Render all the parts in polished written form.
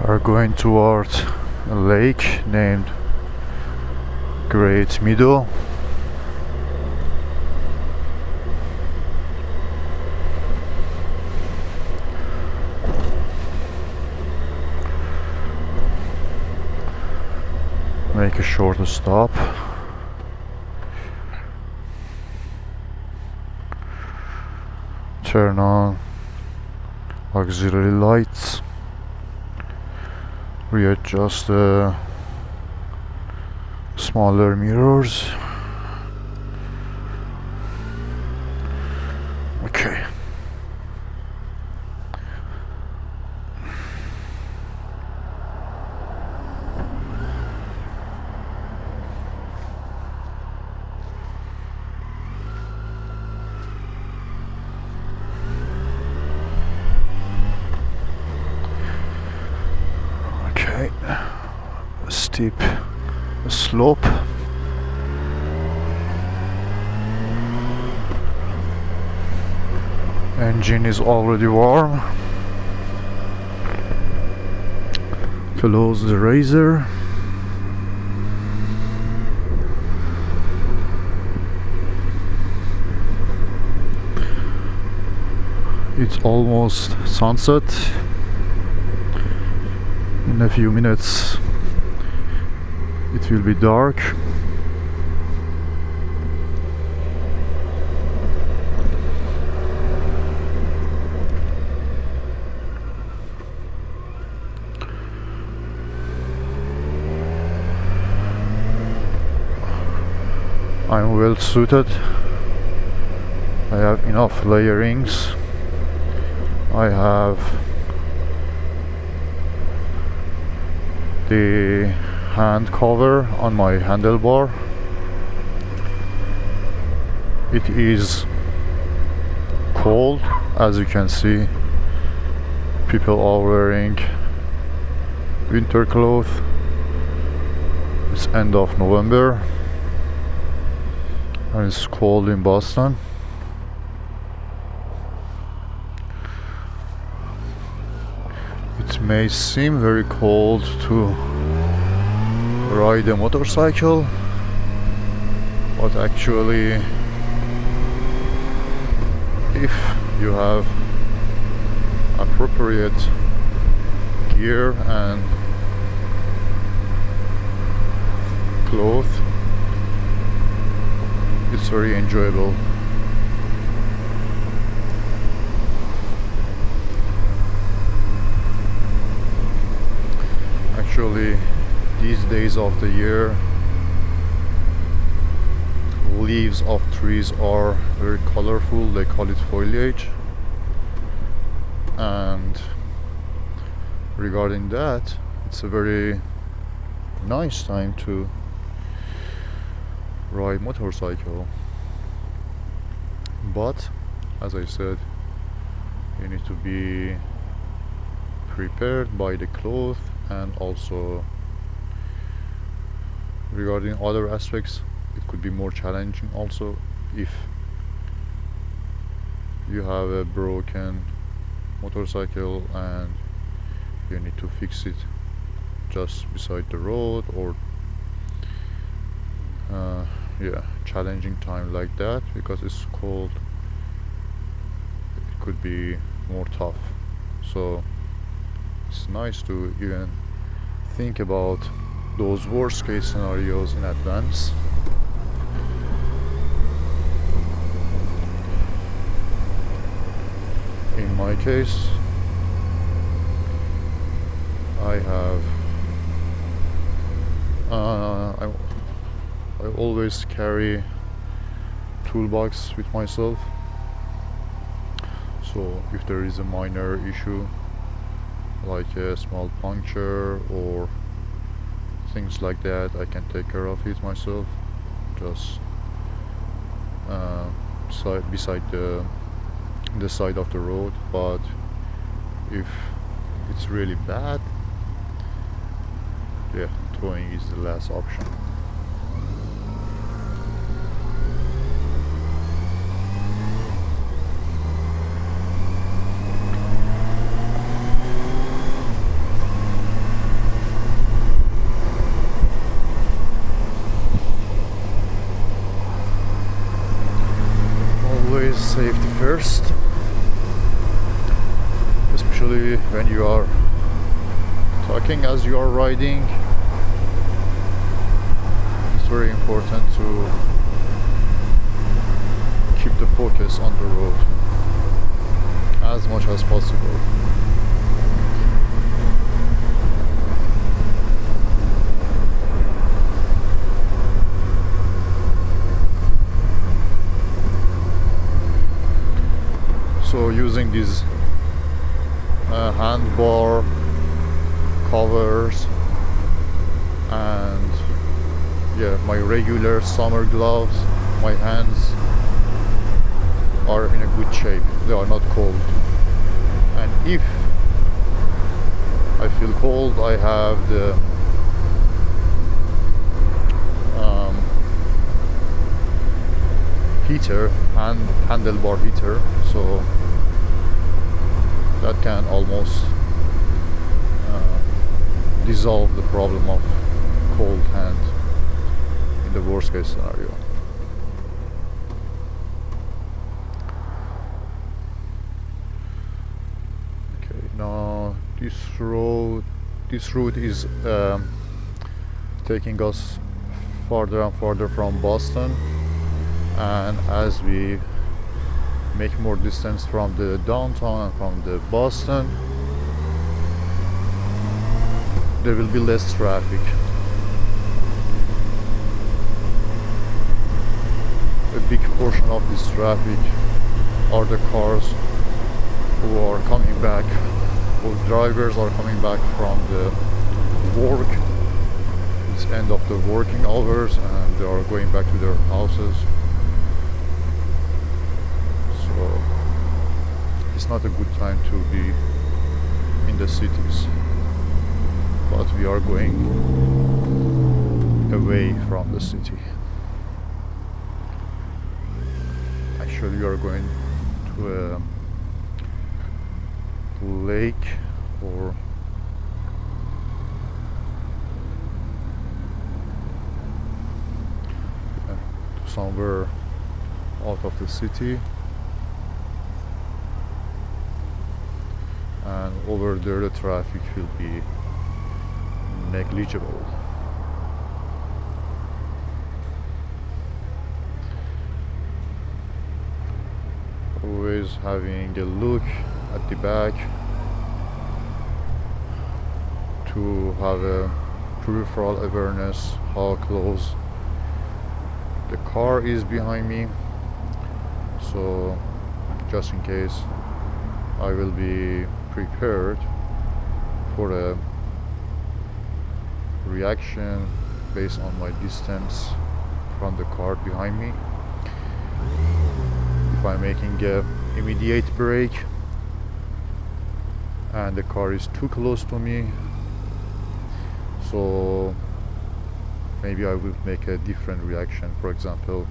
are going towards a lake named Great Meadow. Make a short stop. Turn on auxiliary lights. Readjust the smaller mirrors. Okay. Okay. A steep slope. Engine is already warm. Close the razor. It's almost sunset. In a few minutes it will be dark. I'm well suited. I have enough layerings. I have the hand cover on my handlebar. It is cold, as you can see. People are wearing winter clothes. It's end of November and it's cold in Boston. It may seem very cold to ride a motorcycle, but actually if you have appropriate gear and clothes, it's very enjoyable. Actually, these days of the year, leaves of trees are very colorful. They call it foliage. And regarding that, it's a very nice time to ride motorcycle. But as I said, you need to be prepared by the clothes, and also regarding other aspects it could be more challenging also if you have a broken motorcycle and you need to fix it just beside the road, or yeah, challenging time like that, because it's cold. It could be more tough. So it's nice to even think about those worst case scenarios in advance. In my case, I have I always carry toolbox with myself, so if there is a minor issue like a small puncture or things like that, I can take care of it myself, just beside the side of the road. But if it's really bad, yeah, towing is the last option. especially when you are talking as you are riding. It's very important to keep the focus on the road as much as possible. So using these handbar covers and yeah, my regular summer gloves, my hands are in a good shape. They are not cold. And if I feel cold, I have the heater, handlebar heater, so that can almost dissolve the problem of cold hand in the worst case scenario. Okay, now this route is taking us farther and farther from Boston, and as we make more distance from the downtown and from the Boston, there will be less traffic. A big portion of this traffic are the cars who are coming back, or drivers are coming back from the work. It's end of the working hours and they are going back to their houses. So it's not a good time to be in the cities, but we are going away from the city. Actually, we are going to a lake or somewhere out of the city, and over there the traffic will be negligible. Always having a look at the back to have a peripheral awareness how close the car is behind me, so just in case I will be prepared for a reaction based on my distance from the car behind me. If I'm making a immediate brake and the car is too close to me, so maybe I will make a different reaction. For example,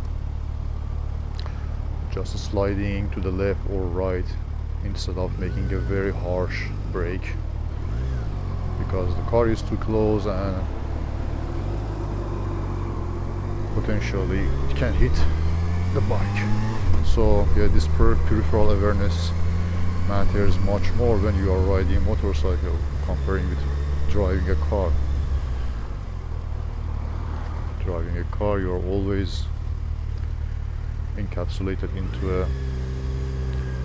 just sliding to the left or right instead of making a very harsh brake, because the car is too close and potentially it can hit the bike. So yeah, this peripheral awareness matters much more when you are riding a motorcycle comparing with driving a car. Driving a car, you are always encapsulated into a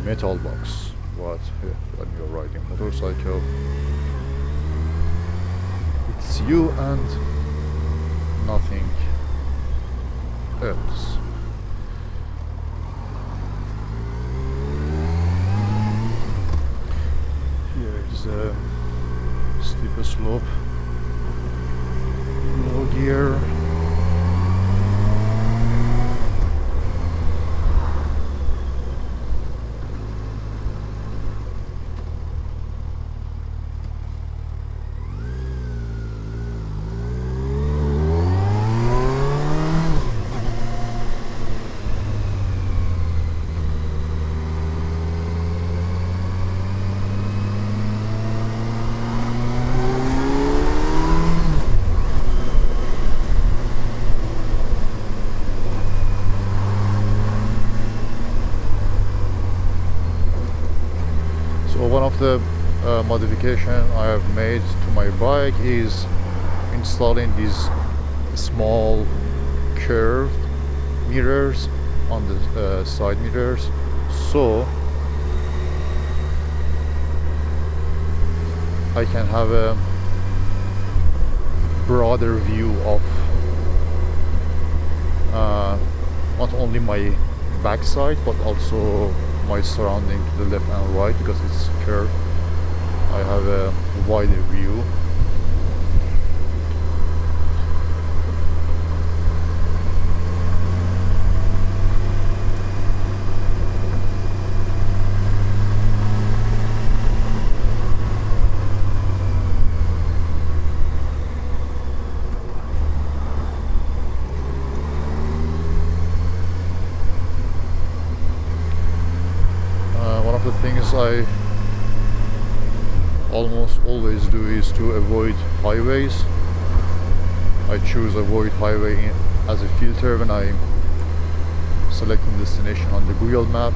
metal box, but yeah, when you're riding a motorcycle, it's you and nothing else. Here is a steep slope, low gear. One of the modification I have made to my bike is installing these small curved mirrors on the side mirrors, so I can have a broader view of not only my backside but also my surrounding to the left and right, because it's curved. I have a wider view. One of the things I almost always do is to avoid highways. I choose avoid highway as a filter when I selecting destination on the Google map,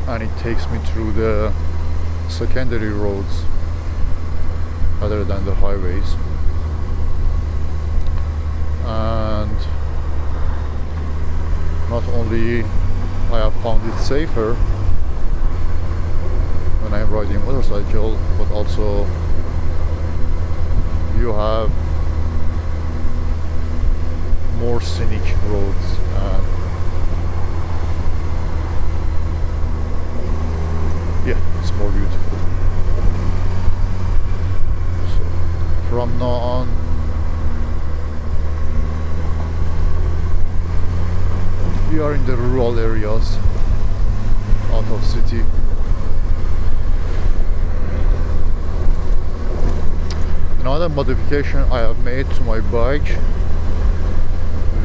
and it takes me through the secondary roads rather than the highways. And not only I have found it safer when I'm riding a motorcycle, but also you have more scenic roads, and yeah, it's more beautiful. So from now on, we are in the rural areas out of city. Another modification I have made to my bike,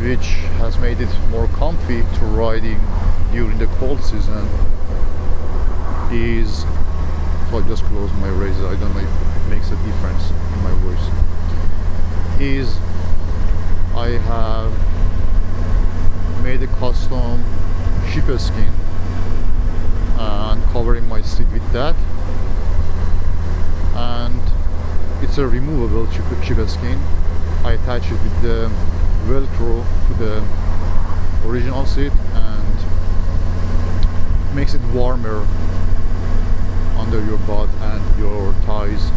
which has made it more comfy to riding during the cold season, is, so I just closed my razor, I don't know if it makes a difference in my voice, is I have made a custom sheep skin and covering my seat with that, and it's a removable sheep skin. I attach it with the velcro to the original seat, and makes it warmer under your butt and your thighs.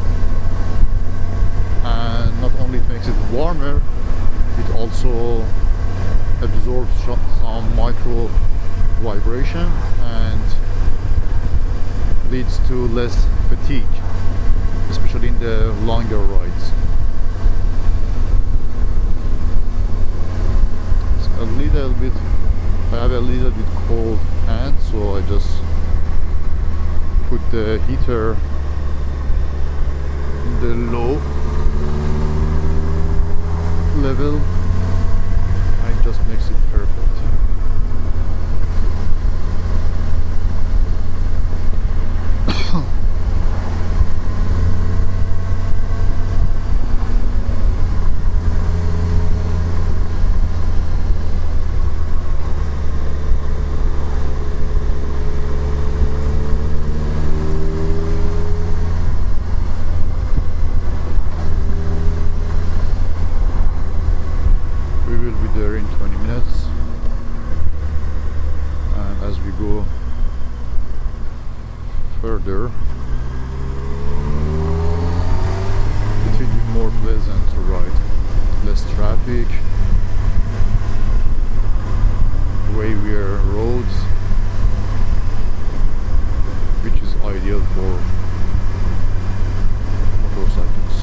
And not only it makes it warmer, it also absorbs some micro vibration and leads to less fatigue, especially in the longer rides. It's a little bit, I have a little bit cold hand, so I just put the heater in the low level. It just makes it perfect. There in 20 minutes, and as we go further, it will be more pleasant to ride, less traffic, wavier roads, which is ideal for motorcycles.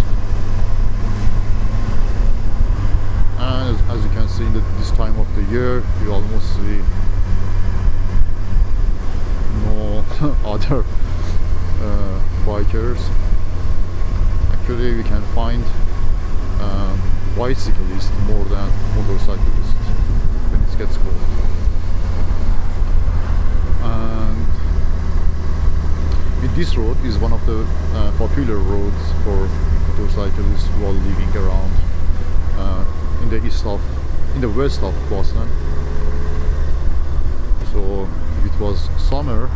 And as you can see, this time of the year, you almost see no other bikers. Actually, we can find bicyclists more than motorcyclists when it gets cold. And this road is one of the popular roads for motorcyclists who are living around in the west of Boston. So if it was summer,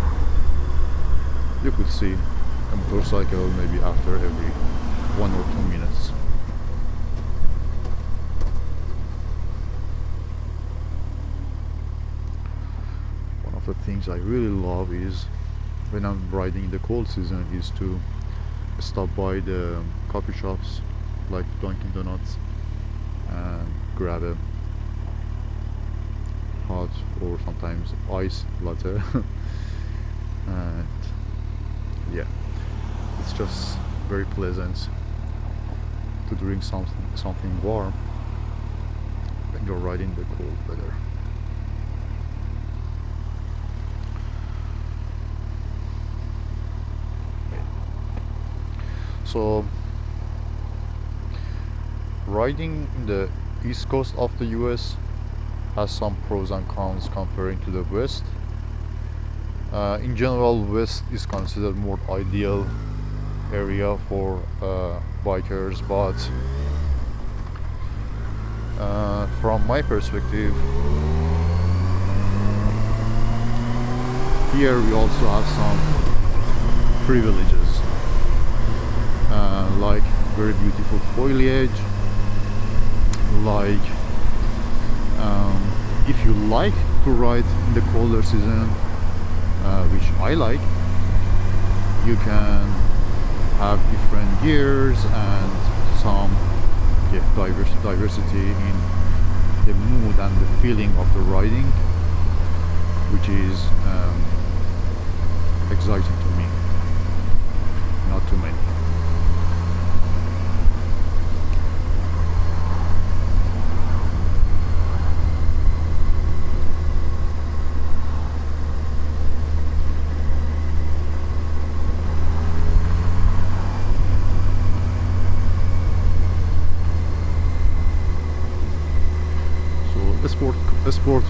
you could see a motorcycle maybe after every 1 or 2 minutes. One of the things I really love is when I'm riding in the cold season is to stop by the coffee shops like Dunkin' Donuts and grab a hot or sometimes ice latte and yeah, it's just very pleasant to drink something warm when you're riding the cold weather. So riding in the east coast of the US has some pros and cons comparing to the west. In general, west is considered more ideal area for bikers, but from my perspective, here we also have some privileges, like very beautiful foliage, like if you like to ride in the colder season, which I like, you can have different gears and some diversity in the mood and the feeling of the riding, which is exciting to me, not too many. Sport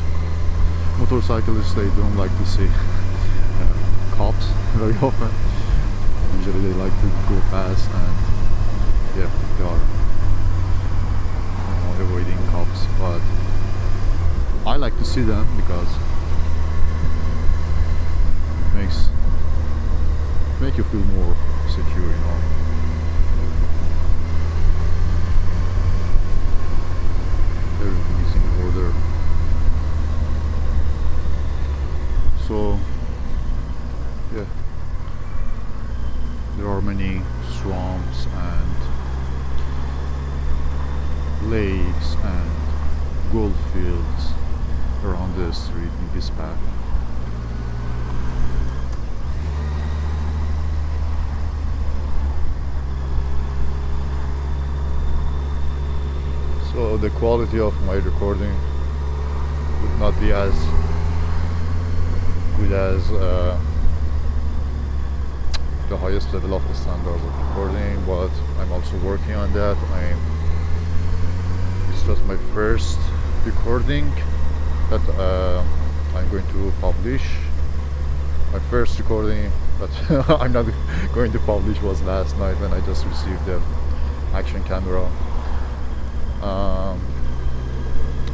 motorcyclists, they don't like to see cops very often. Usually they like to go fast and yeah, they are avoiding cops, but I like to see them because make you feel more secure, everything is in order. So yeah, there are many swamps and lakes and gold fields around the street in this path. So the quality of my recording would not be as good as the highest level of the standards of recording, but I'm also working on that. It's just my first recording that I'm going to publish. My first recording that I'm not going to publish was last night when I just received the action camera.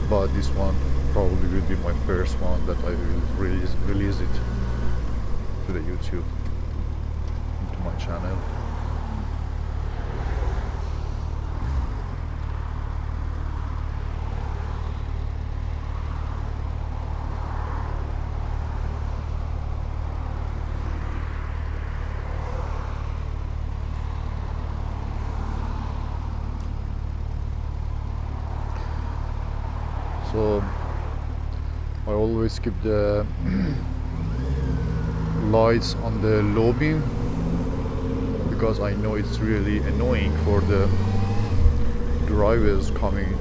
But this one probably will be my first one that I will release it to the YouTube, into my channel. So I always keep the lights on the low beam because I know it's really annoying for the drivers coming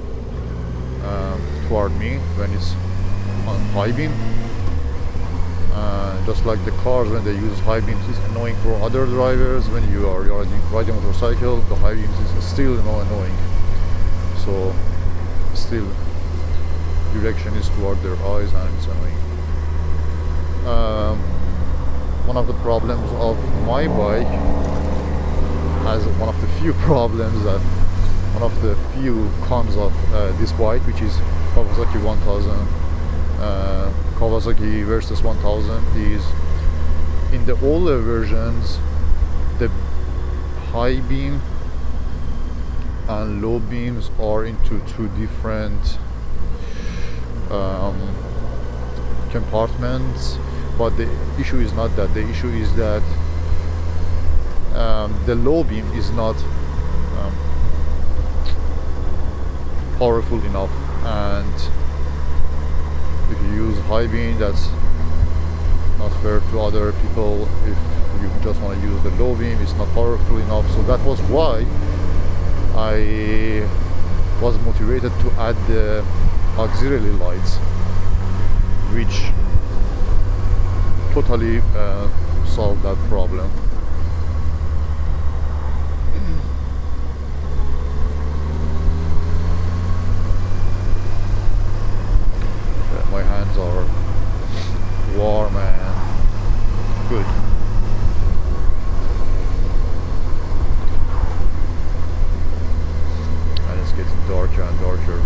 toward me when it's on high beam. Just like the cars, when they use high beams, it's annoying for other drivers. When you are riding a motorcycle, the high beams is still annoying. So still direction is toward their eyes and it's annoying. One of the problems of my bike has one of the few problems, that one of the few cons of this bike, which is Kawasaki 1000, Kawasaki Versys 1000, is in the older versions, the high beam and low beams are into two different compartments, but the issue is not that. The issue is that the low beam is not powerful enough, and if you use high beam, that's not fair to other people. If you just want to use the low beam, it's not powerful enough. So that was why I was motivated to add the auxiliary lights, which totally solved that problem. My hands are warm and good. And it's getting darker and darker.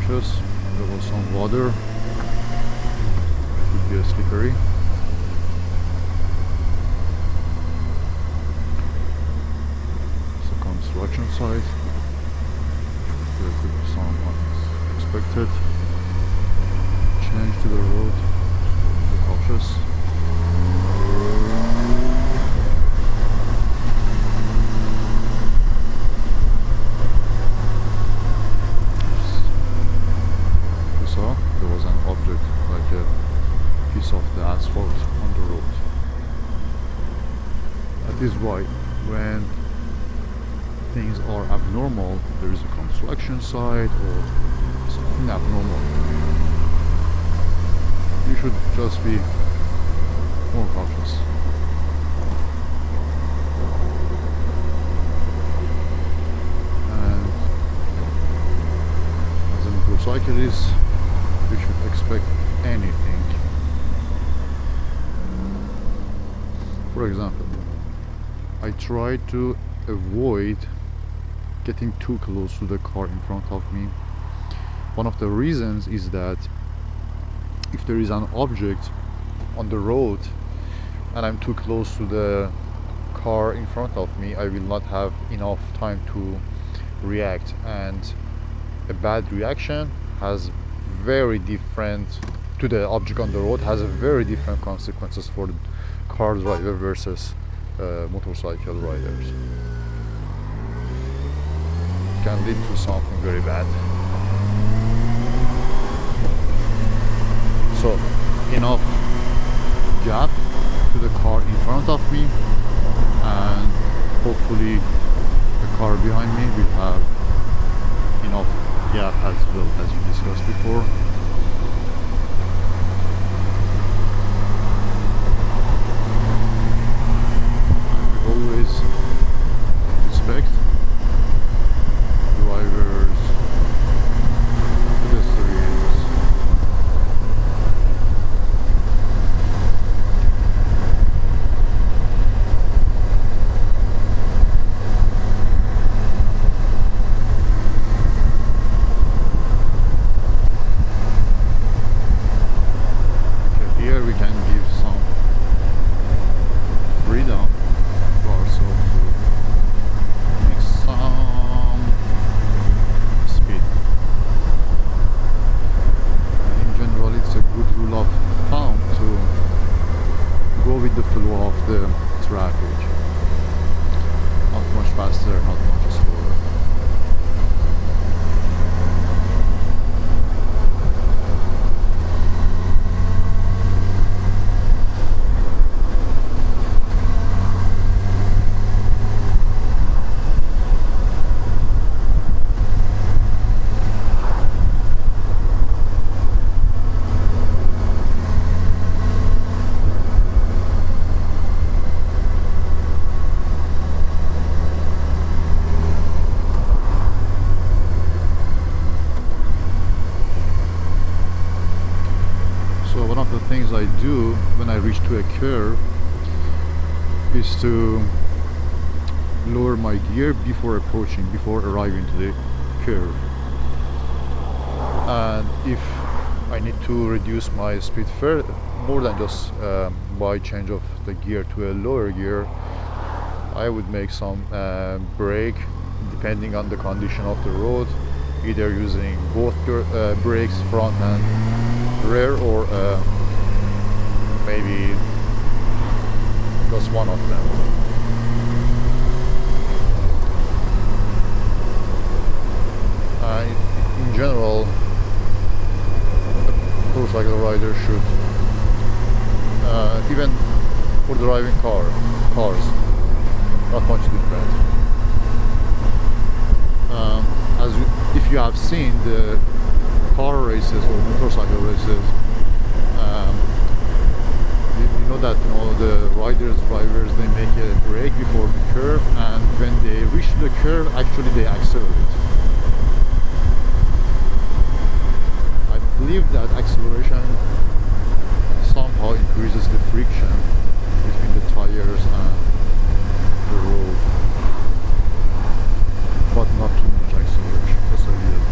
There was some water, could be a slippery. It's a construction site. There could be some unexpected change to the road. Be cautious. There was an object, like a piece of the asphalt on the road. That is why when things are abnormal, there is a construction site or something abnormal, you should just be more cautious. And as a motorcyclist, you should expect anything. For example, I try to avoid getting too close to the car in front of me. One of the reasons is that if there is an object on the road and I'm too close to the car in front of me, I will not have enough time to react, and a bad reaction has very different to the object on the road, has a very different consequences for the car driver versus motorcycle riders. It can lead to something very bad. So enough gap to the car in front of me, and hopefully the car behind me will have enough gap as well, as we discussed before. And we always respect drivers, pedestrians. Here we can give some freedom to ourselves to make some speed. And in general, it's a good rule of thumb to go with the flow of the traffic. Not much faster, not much slower. to a curve is to lower my gear before arriving to the curve. And if I need to reduce my speed more than just by change of the gear to a lower gear, I would make some brake depending on the condition of the road, either using both brakes, front and rear, or maybe just one of them. In general, a motorcycle rider should, even for driving cars, not much different. If you have seen the car races or motorcycle races, you know that the drivers, they make a brake before the curve, and when they reach the curve, actually they accelerate. I believe that acceleration somehow increases the friction between the tires and the road, but not too much acceleration, just a little bit.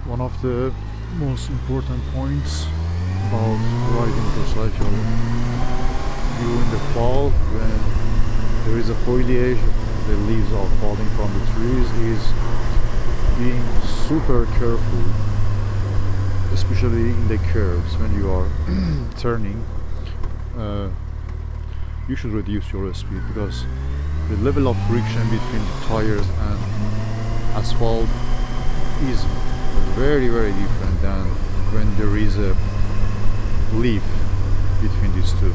One of the most important points about riding motorcycle during the fall, when there is a foliage, the leaves are falling from the trees, is being super careful, especially in the curves when you are turning. You should reduce your speed because the level of friction between the tires and asphalt is very different than when there is a leaf between these two.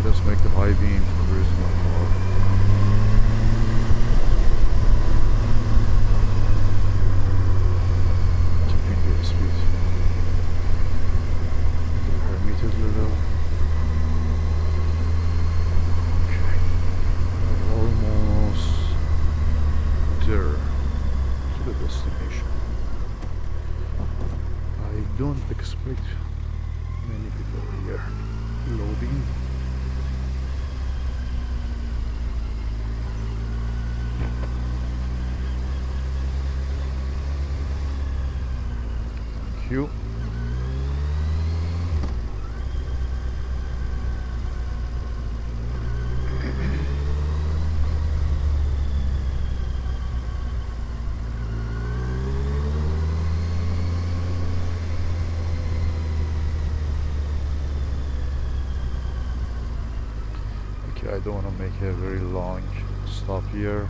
Let's make the high beam. There is no car. Keeping the speed. The permitted level. Okay. We're almost there to the destination. I don't expect many people here loading. You. Okay, I don't want to make a very long stop here.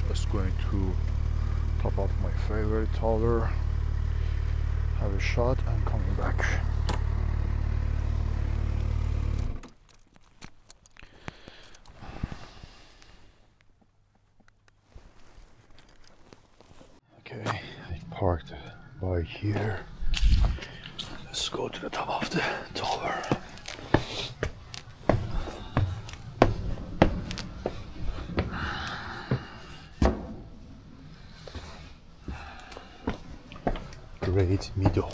Just going to top off my favorite tower, have a shot and coming back. Okay, I parked by here. Let's go to the top of the tower. Great Meadow.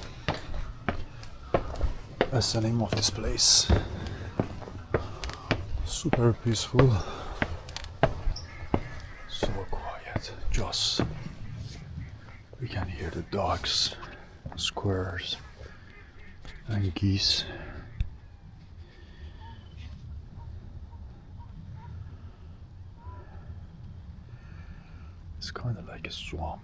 That's the name of this place. Super peaceful. So quiet. Just we can hear the dogs, squirrels, and geese. It's kind of like a swamp.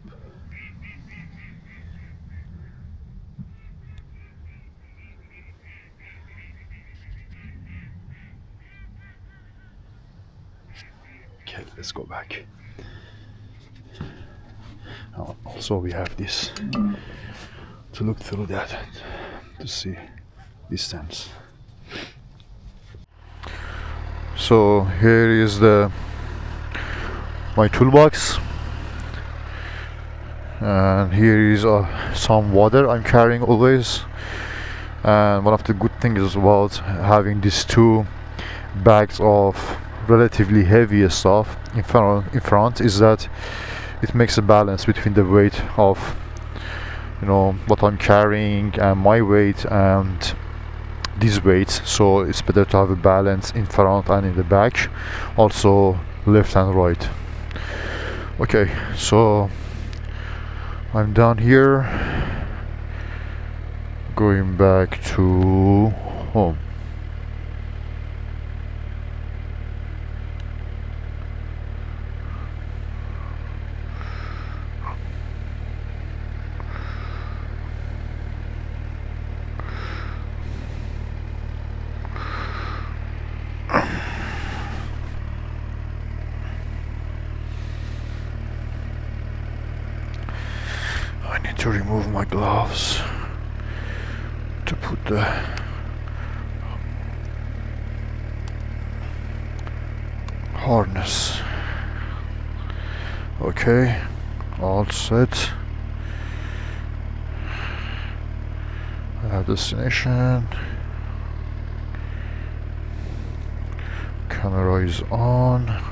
Okay, let's go back. Also, we have this to look through that to see distance. So here is my toolbox, and here is some water I'm carrying always. And one of the good things about having these two bags of relatively heavy stuff in front is that it makes a balance between the weight of what I'm carrying and my weight and these weights. So it's better to have a balance in front and in the back, also left and right. Okay, so I'm down here going back to home. I need to remove my gloves to put the harness. Okay, all set. I have destination. Camera is on.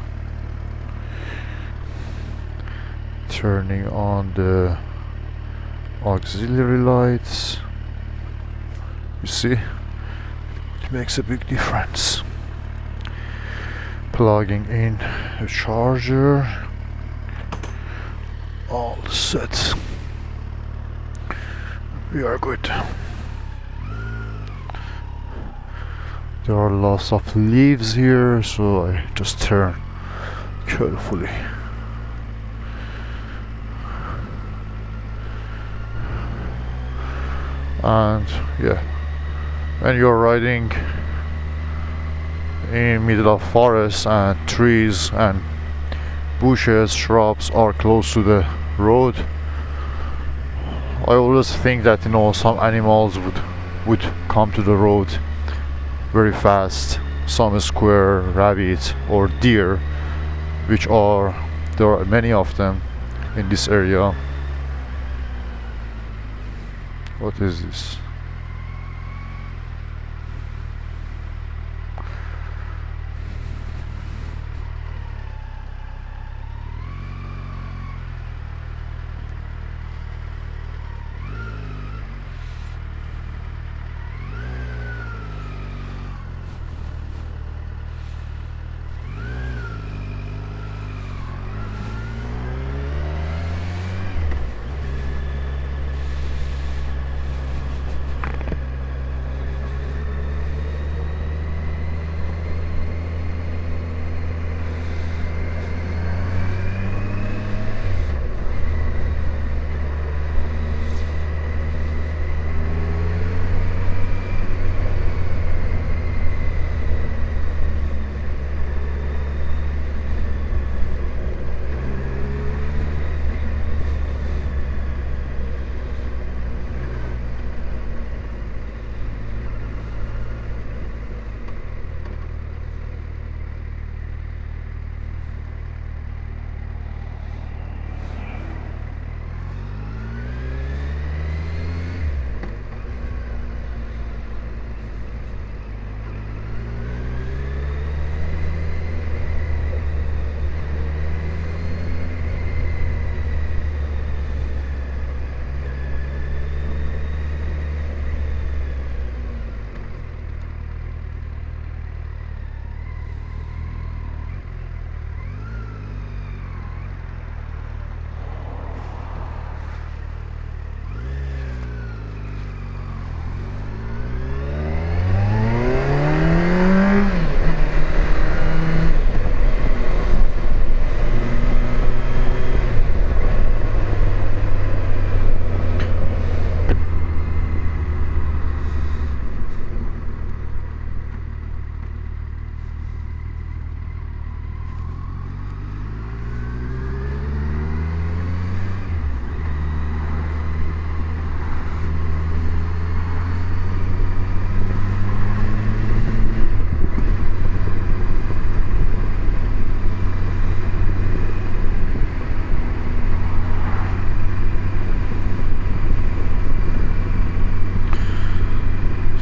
Turning on the auxiliary lights. You see, it makes a big difference. Plugging in a charger. All set. We are good. There are lots of leaves here, so I just turn carefully. And yeah, when you're riding in middle of forest and trees and bushes, shrubs are close to the road, I always think that some animals would come to the road very fast. Some square, rabbit or deer, which there are many of them in this area. What is this?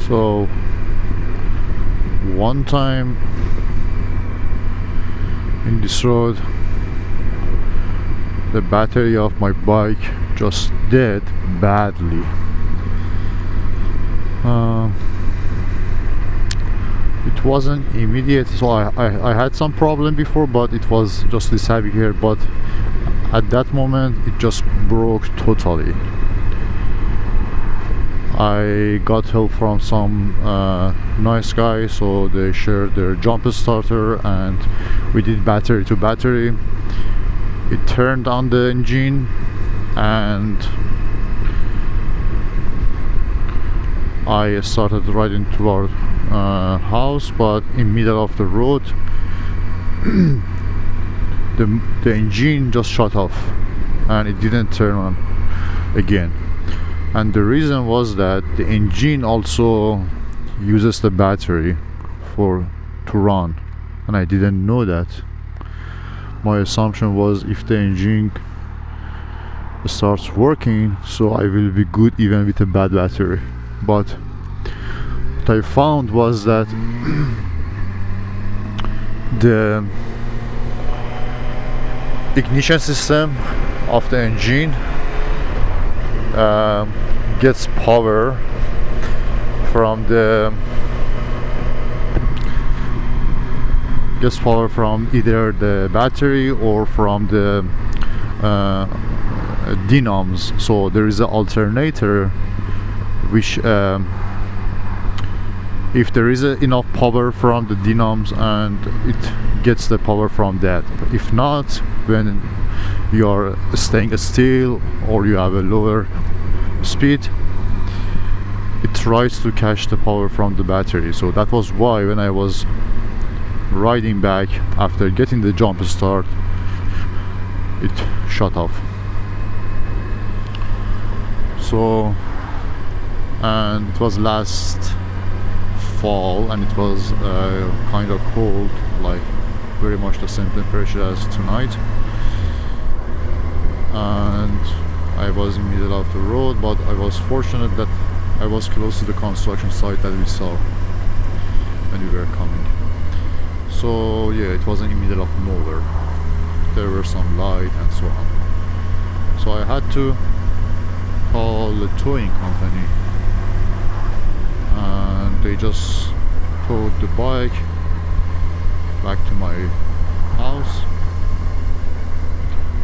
So one time in this road, the battery of my bike just dead badly. It wasn't immediate, so I had some problem before, but it was just this heavy here. But at that moment it just broke totally. I got help from some nice guys, so they shared their jump starter and we did battery to battery. It turned on the engine and I started riding toward house, but in middle of the road the engine just shut off and it didn't turn on again. And the reason was that the engine also uses the battery to run, and I didn't know that. My assumption was if the engine starts working, so I will be good even with a bad battery. But what I found was that the ignition system of the engine gets power from either the battery or from the dynamos. So there is an alternator which if there is enough power from the dynamos and it gets the power from that. If not, when you are staying still or you have a lower speed, it tries to catch the power from the battery. So that was why when I was riding back after getting the jump start, it shut off. So, and it was last fall and it was kind of cold, like very much the same temperature as tonight, and I was in the middle of the road, but I was fortunate that I was close to the construction site that we saw when we were coming. So yeah, it wasn't in the middle of nowhere. There were some light and so on. So I had to call the towing company, and they just towed the bike back to my house.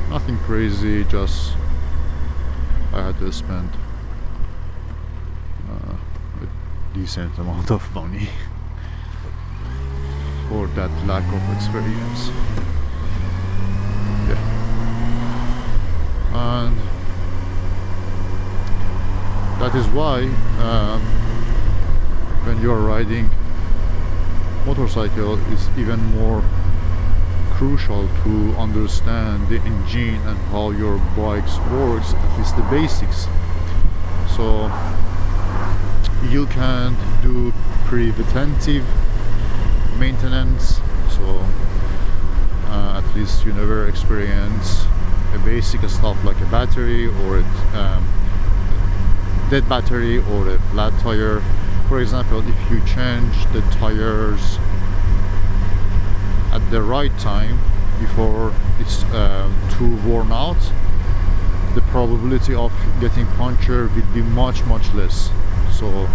Nothing crazy, just I had to spend a decent amount of money for that lack of experience. Yeah. And that is why when you're riding motorcycle, it's even more crucial to understand the engine and how your bikes works, at least the basics. So you can do preventive maintenance, so at least you never experience a basic stuff like a battery or a dead battery or a flat tire. For example, if you change the tires at the right time before it's too worn out, the probability of getting puncture will be much less. So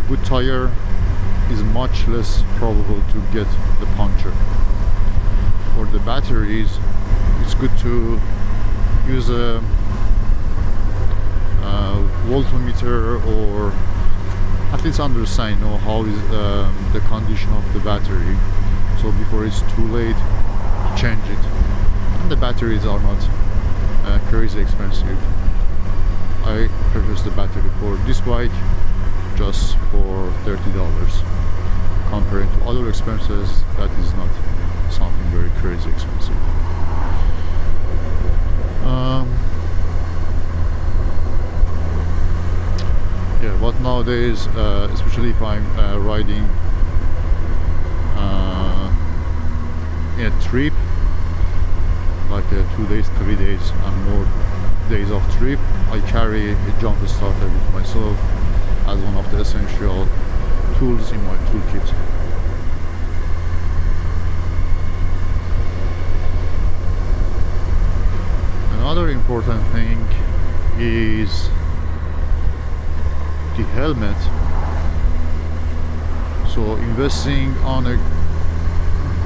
good tire is much less probable to get the puncture. For the batteries, it's good to use a voltmeter, or at least understand how is the condition of the battery, so before it's too late to change it. And the batteries are not crazy expensive. I purchased the battery for this bike just for $30. Compared to other expenses, that is not something very crazy expensive. Yeah, but nowadays, especially if I'm riding in a trip, like 2 days, 3 days and more days of trip, I carry a jump starter with myself as one of the essential tools in my toolkit. Another important thing is the helmet. So investing on a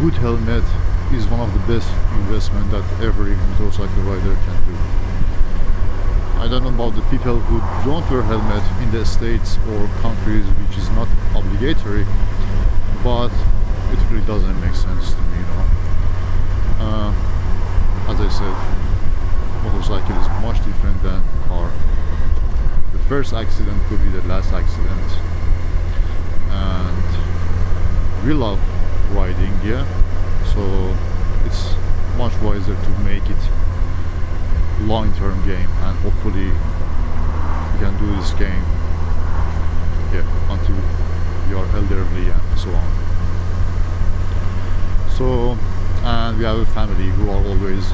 good helmet is one of the best investment that every motorcycle rider can do. I don't know about the people who don't wear helmet in the States or countries which is not obligatory, but it really doesn't make sense to me, as I said, motorcycle is much different than car. The first accident could be the last accident, and we love riding, yeah, so it's much wiser to make it long-term game, and hopefully you can do this game, yeah, until you are elderly and so on. So, and we have a family who are always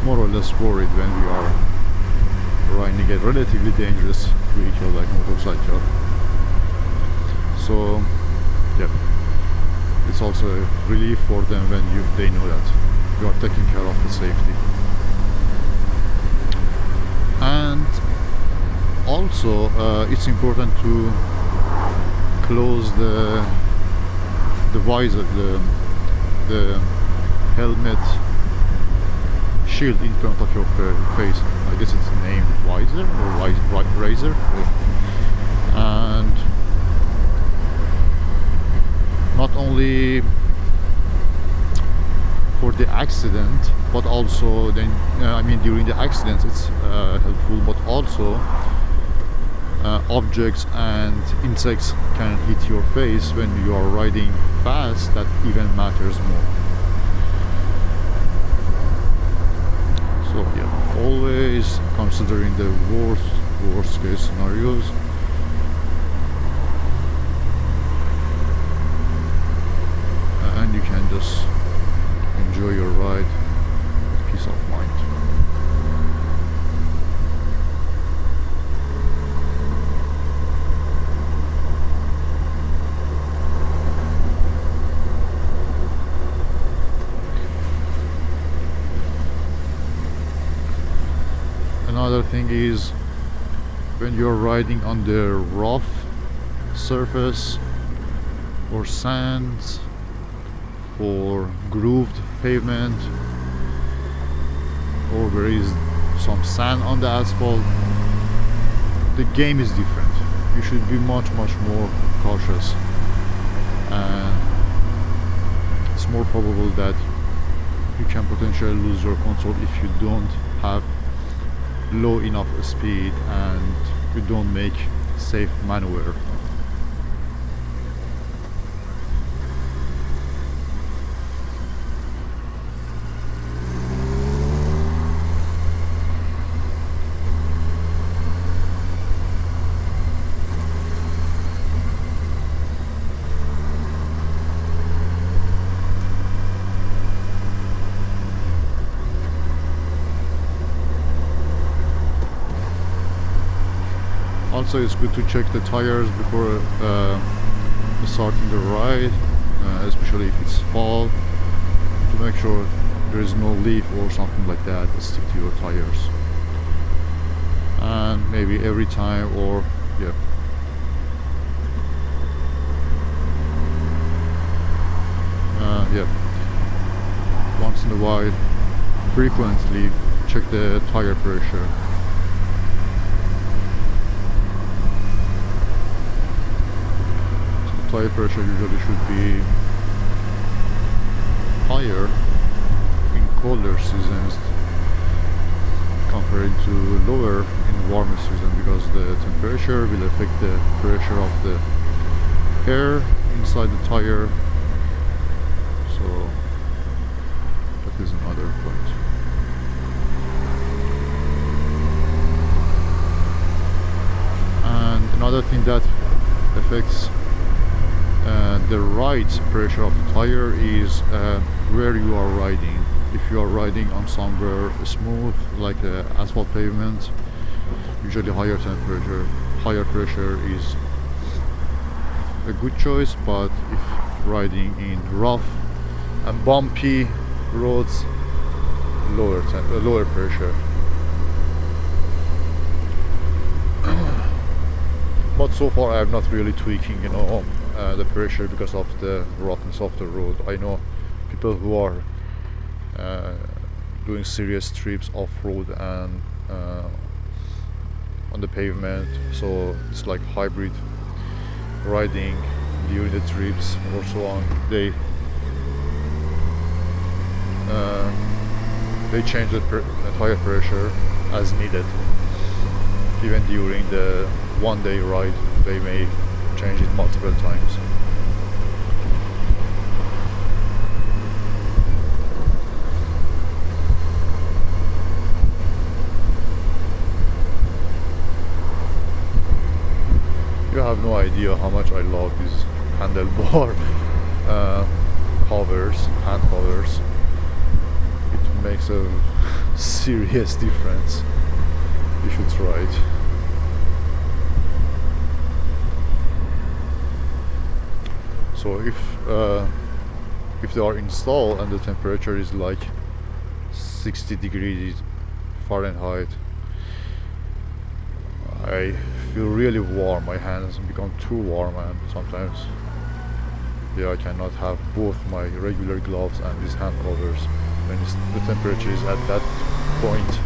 more or less worried when we are riding a relatively dangerous vehicle like motorcycle. So yeah, it's also a relief for them when they know that you are taking care of the safety. And also it's important to close the visor, the helmet shield in front of your face. I guess it's named visor or razor. And not only for the accident, but also then I mean during the accident it's helpful, but also objects and insects can hit your face when you are riding fast. That even matters more. So yeah, always considering the worst case scenarios. And you can just enjoy your ride with peace of mind. Another thing is when you're riding on the rough surface or sands or grooved pavement, or there is some sand on the asphalt, the game is different. You should be much more cautious, and it's more probable that you can potentially lose your control if you don't have low enough speed and you don't make safe maneuver. Also, it's good to check the tires before starting the ride, especially if it's fall, to make sure there is no leaf or something like that stick to your tires. And maybe every time, or yeah, once in a while, frequently check the tire pressure. Tire pressure usually should be higher in colder seasons compared to lower in warmer season, because the temperature will affect the pressure of the air inside the tire. So that is another point. And another thing that affects the ride pressure of the tire is where you are riding. If you are riding on somewhere smooth like asphalt pavement, usually higher temperature, higher pressure is a good choice. But if riding in rough and bumpy roads, lower pressure. But so far I am not really tweaking, the pressure because of the roughness of the road. I know people who are doing serious trips off-road and on the pavement, so it's like hybrid riding during the trips or so on. They change the tire pressure as needed. Even during the one-day ride, they may change it multiple times. You have no idea how much I love these handlebar hand covers. It makes a serious difference. You should try it. So if they are installed and the temperature is like 60 degrees Fahrenheit, I feel really warm. My hands become too warm, and sometimes I cannot have both my regular gloves and these hand covers when the temperature is at that point.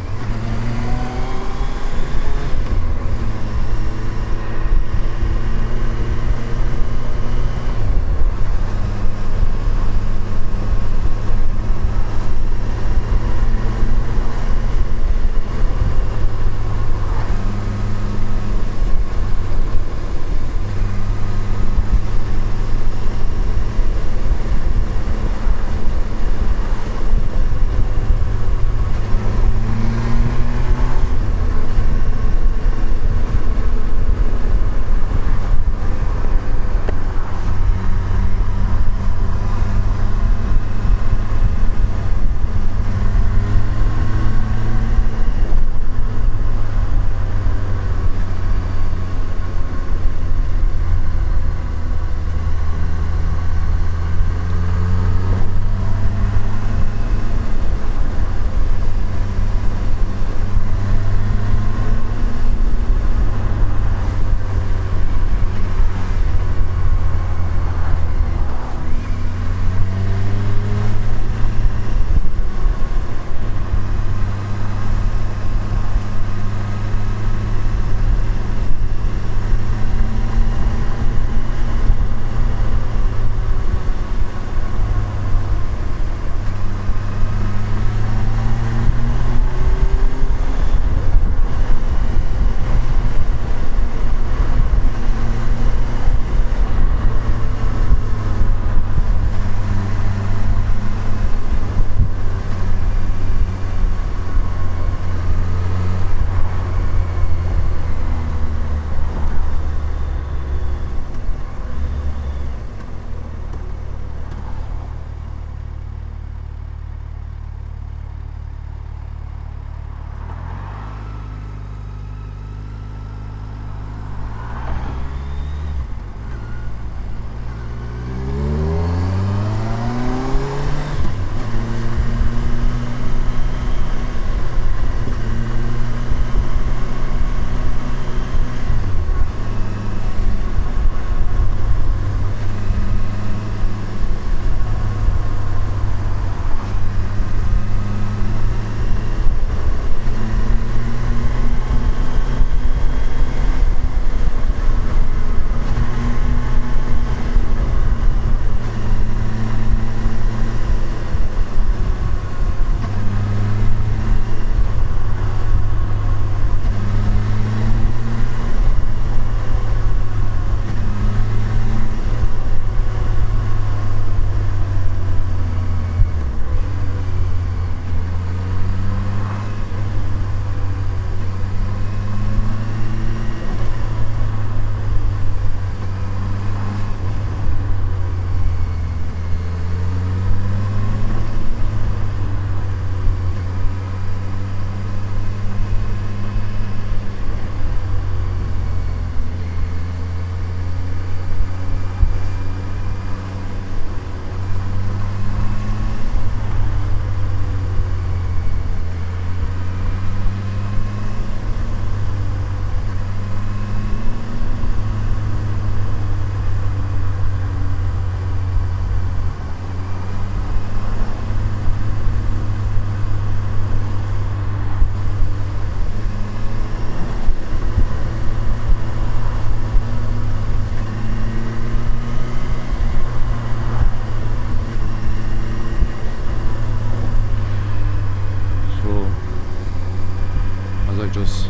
just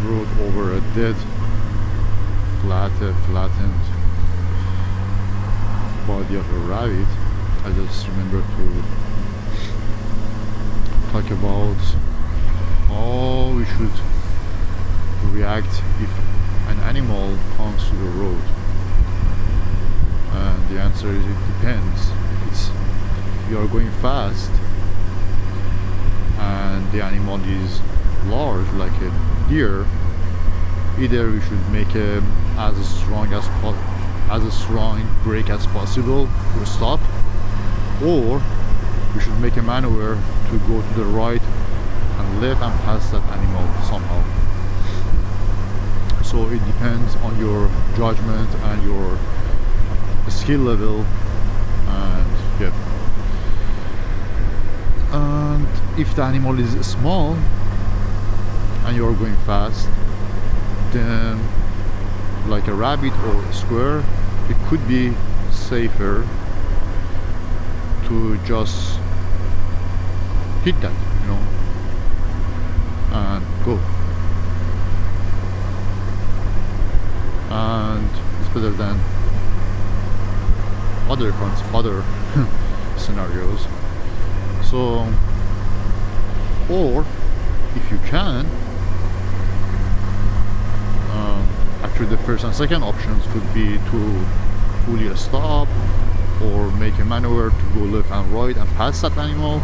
rode over a dead, flattened body of a rabbit. I just remember to talk about how we should react if an animal comes to the road. And the answer is it depends. If you are going fast and the animal is large like a deer, either we should make as strong brake as possible to stop, or we should make a maneuver to go to the right and left and pass that animal somehow. So it depends on your judgment and your skill level, and yeah. And if the animal is small and you're going fast, then like a rabbit or a squirrel, it could be safer to just hit that, and go. And it's better than other scenarios. So, or if you can, actually the first and second options could be to fully stop or make a maneuver to go left and right and pass that animal.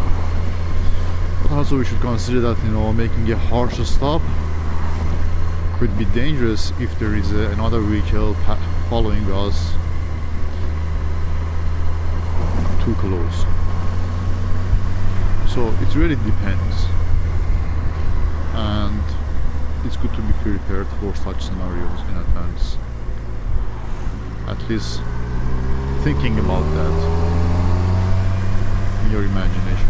But also we should consider that making a harsh stop could be dangerous if there is another vehicle following us too close. So it really depends, and it's good to be prepared for such scenarios in advance. At least thinking about that in your imagination.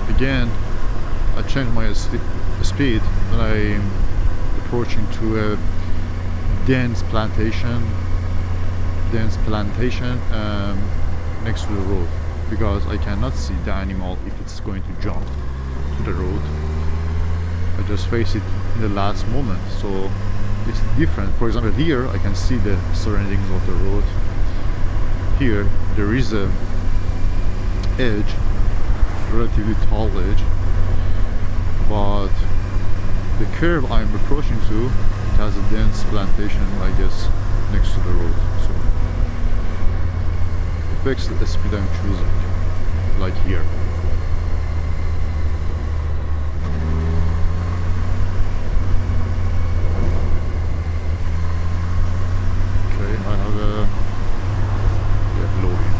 Again, I changed my speed when I'm approaching to a dense plantation next to the road, because I cannot see the animal if it's going to jump to the road. I just face it in the last moment, so it's different. For example, here I can see the surroundings of the road. Here there is a edge, relatively tall edge, but the curve I'm approaching to, it has a dense plantation, I guess, next to the road, so it affects the speed I'm choosing, like here. Okay, I have a loading.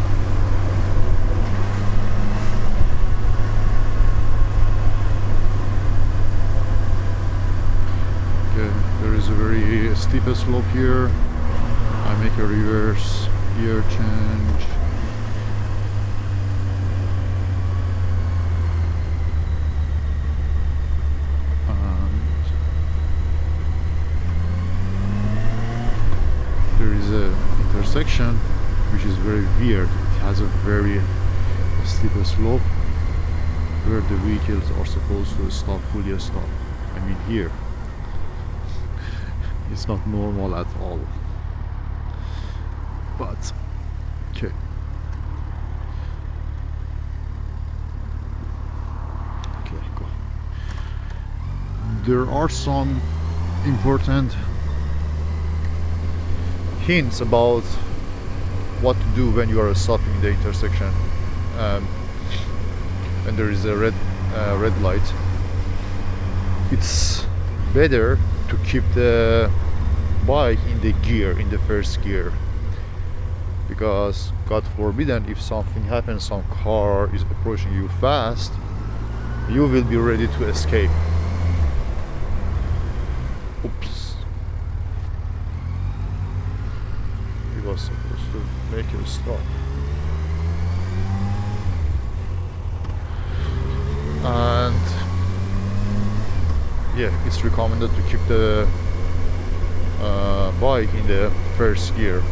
There is a very steep slope here. I make a reverse gear change. And there is a intersection which is very weird. It has a very steep slope where the vehicles are supposed to stop, fully stop. I mean here. It's not normal at all. But okay. Okay, go. There are some important hints about what to do when you are stopping in the intersection. When there is a red light, it's better to keep the bike in the first gear, because God forbid if something happens, some car is approaching you fast, you will be ready to escape. Oops. He was supposed to make a stop. And yeah, it's recommended to keep the bike in the first gear.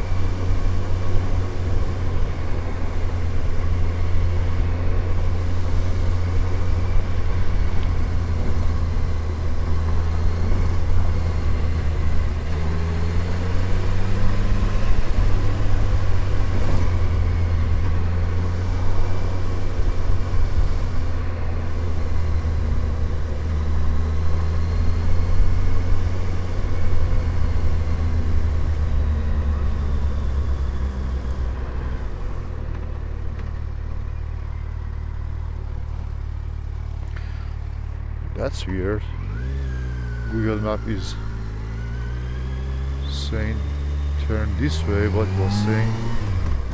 That's weird. Google Map is saying turn this way, but it was saying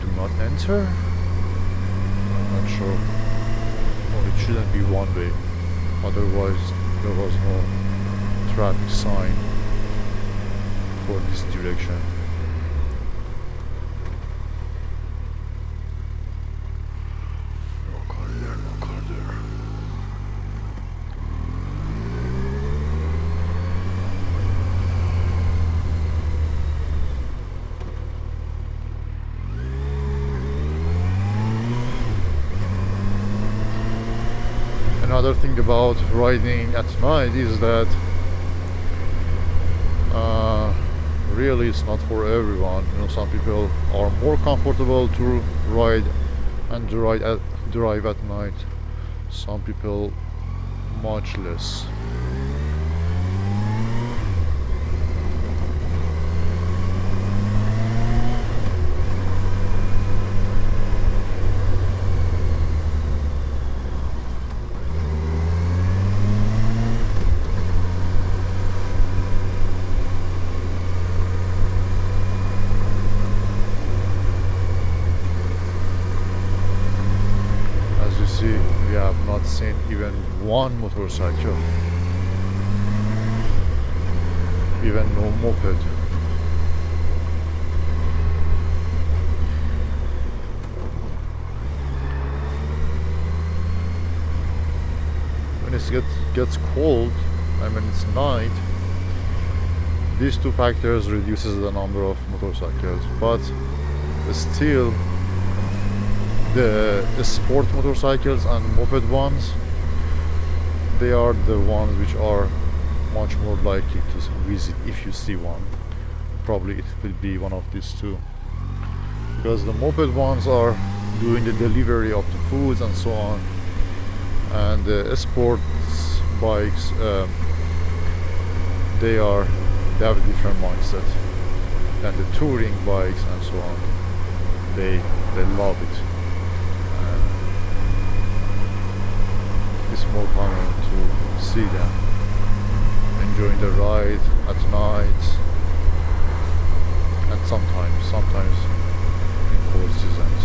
do not enter. I'm not sure. Well, it shouldn't be one way, otherwise there was no traffic sign for this direction. No car there, no car there. Another thing about riding at night is that really it's not for everyone. You know, some people are more comfortable to ride and drive at night. Some people much less. We have not seen even one motorcycle, even no moped. When it gets cold, and when it's night, these two factors reduces the number of motorcycles, but still the sport motorcycles and moped ones, they are the ones which are much more likely to visit if you see one. Probably it will be one of these two, because the moped ones are doing the delivery of the foods and so on, and the sports bikes they have a different mindset than the touring bikes and so on. They love it. It's more common to see them enjoying the ride at night, and sometimes in cold seasons.